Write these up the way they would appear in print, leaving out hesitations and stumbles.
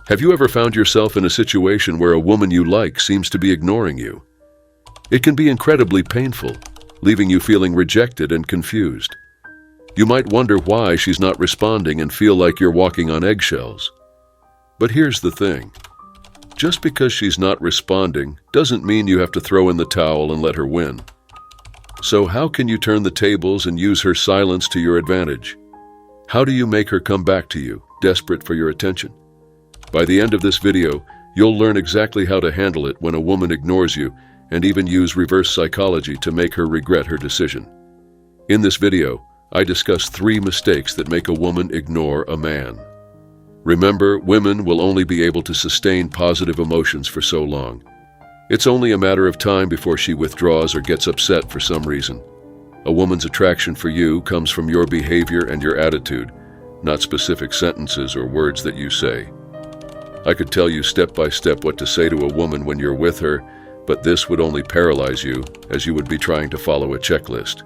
Have you ever found yourself in a situation where a woman you like seems to be ignoring you? It can be incredibly painful, leaving you feeling rejected and confused. You might wonder why she's not responding and feel like you're walking on eggshells. But here's the thing. Just because she's not responding doesn't mean you have to throw in the towel and let her win. So how can you turn the tables and use her silence to your advantage? How do you make her come back to you, desperate for your attention? By the end of this video, you'll learn exactly how to handle it when a woman ignores you and even use reverse psychology to make her regret her decision. In this video, I discuss 3 mistakes that make a woman ignore a man. Remember, women will only be able to sustain positive emotions for so long. It's only a matter of time before she withdraws or gets upset for some reason. A woman's attraction for you comes from your behavior and your attitude, not specific sentences or words that you say. I could tell you step by step what to say to a woman when you're with her, but this would only paralyze you, as you would be trying to follow a checklist.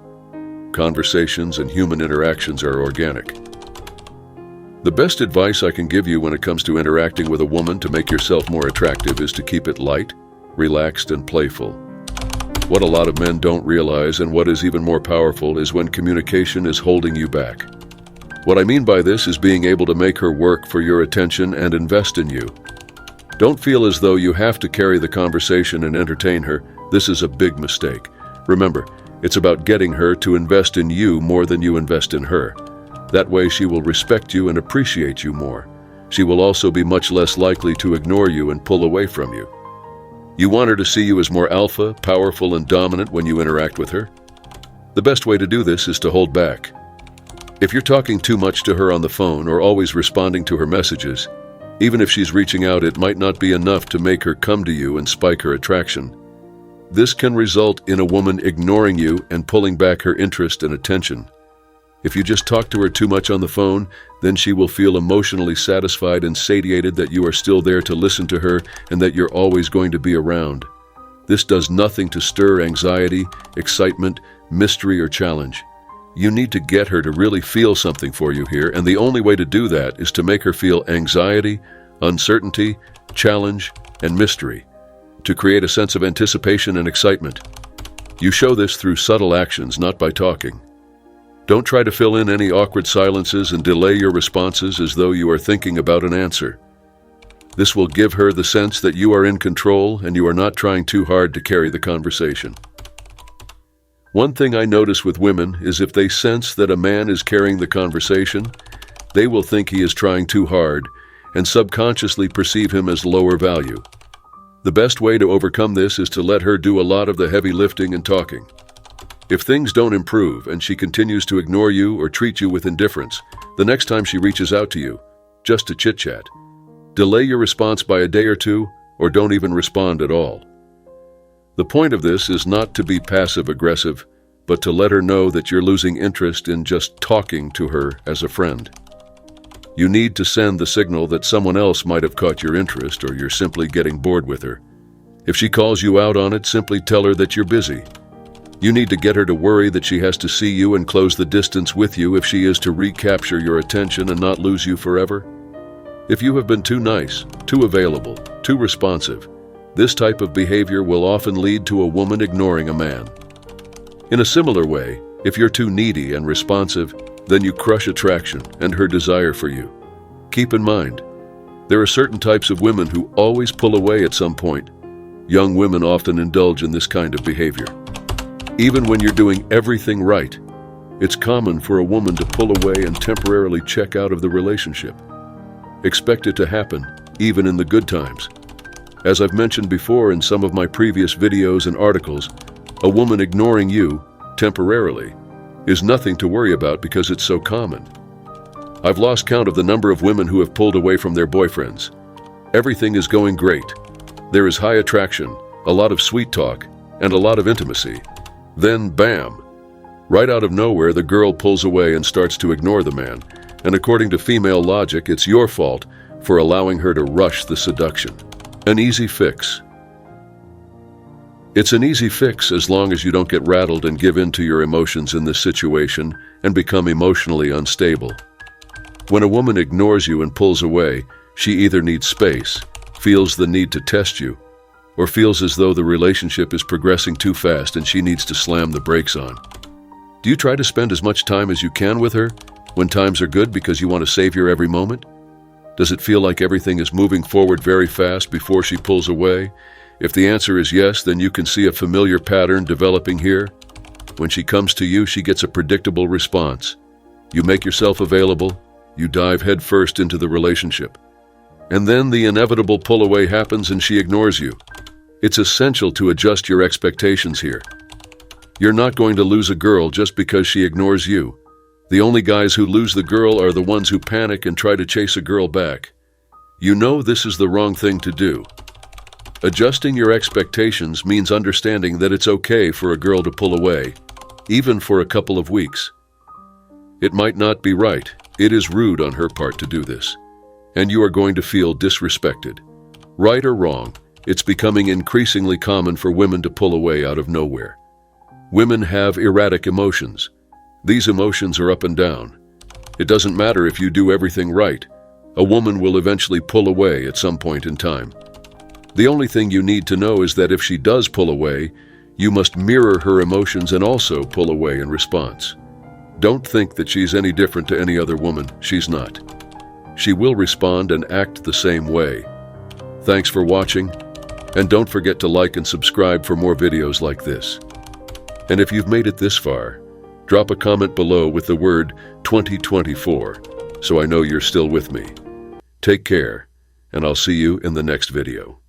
Conversations and human interactions are organic. The best advice I can give you when it comes to interacting with a woman to make yourself more attractive is to keep it light, relaxed, and playful. What a lot of men don't realize, and what is even more powerful, is when communication is holding you back. What I mean by this is being able to make her work for your attention and invest in you. Don't feel as though you have to carry the conversation and entertain her. This is a big mistake. Remember, it's about getting her to invest in you more than you invest in her. That way she will respect you and appreciate you more. She will also be much less likely to ignore you and pull away from you. You want her to see you as more alpha, powerful, and dominant when you interact with her? The best way to do this is to hold back. If you're talking too much to her on the phone or always responding to her messages, even if she's reaching out, it might not be enough to make her come to you and spike her attraction. This can result in a woman ignoring you and pulling back her interest and attention. If you just talk to her too much on the phone, then she will feel emotionally satisfied and satiated that you are still there to listen to her and that you're always going to be around. This does nothing to stir anxiety, excitement, mystery, or challenge. You need to get her to really feel something for you here, and the only way to do that is to make her feel anxiety, uncertainty, challenge, and mystery, to create a sense of anticipation and excitement. You show this through subtle actions, not by talking. Don't try to fill in any awkward silences and delay your responses as though you are thinking about an answer. This will give her the sense that you are in control and you are not trying too hard to carry the conversation. One thing I notice with women is if they sense that a man is carrying the conversation, they will think he is trying too hard and subconsciously perceive him as lower value. The best way to overcome this is to let her do a lot of the heavy lifting and talking. If things don't improve and she continues to ignore you or treat you with indifference, the next time she reaches out to you, just to chit-chat, delay your response by a day or two, or don't even respond at all. The point of this is not to be passive-aggressive, but to let her know that you're losing interest in just talking to her as a friend. You need to send the signal that someone else might have caught your interest or you're simply getting bored with her. If she calls you out on it, simply tell her that you're busy. You need to get her to worry that she has to see you and close the distance with you if she is to recapture your attention and not lose you forever. If you have been too nice, too available, too responsive, this type of behavior will often lead to a woman ignoring a man. In a similar way, if you're too needy and responsive, then you crush attraction and her desire for you. Keep in mind, there are certain types of women who always pull away at some point. Young women often indulge in this kind of behavior. Even when you're doing everything right, it's common for a woman to pull away and temporarily check out of the relationship. Expect it to happen, even in the good times. As I've mentioned before in some of my previous videos and articles, a woman ignoring you, temporarily, is nothing to worry about because it's so common. I've lost count of the number of women who have pulled away from their boyfriends. Everything is going great. There is high attraction, a lot of sweet talk, and a lot of intimacy. Then, bam! Right out of nowhere, the girl pulls away and starts to ignore the man, and according to female logic, it's your fault for allowing her to rush the seduction. An easy fix. It's an easy fix as long as you don't get rattled and give in to your emotions in this situation and become emotionally unstable. When a woman ignores you and pulls away, She either needs space, feels the need to test you, or feels as though the relationship is progressing too fast and she needs to slam the brakes on. Do you try to spend as much time as you can with her when times are good because you want to savor every moment? Does it feel like everything is moving forward very fast before she pulls away? If the answer is yes, then you can see a familiar pattern developing here. When she comes to you, she gets a predictable response. You make yourself available, you dive headfirst into the relationship. And then the inevitable pull away happens and she ignores you. It's essential to adjust your expectations here. You're not going to lose a girl just because she ignores you. The only guys who lose the girl are the ones who panic and try to chase a girl back. You know this is the wrong thing to do. Adjusting your expectations means understanding that it's okay for a girl to pull away, even for a couple of weeks. It might not be right. It is rude on her part to do this. And you are going to feel disrespected. Right or wrong, it's becoming increasingly common for women to pull away out of nowhere. Women have erratic emotions. These emotions are up and down. It doesn't matter if you do everything right. A woman will eventually pull away at some point in time. The only thing you need to know is that if she does pull away, you must mirror her emotions and also pull away in response. Don't think that she's any different to any other woman. She's not. She will respond and act the same way. Thanks for watching, and don't forget to like and subscribe for more videos like this. And if you've made it this far, drop a comment below with the word 2024 so I know you're still with me. Take care, and I'll see you in the next video.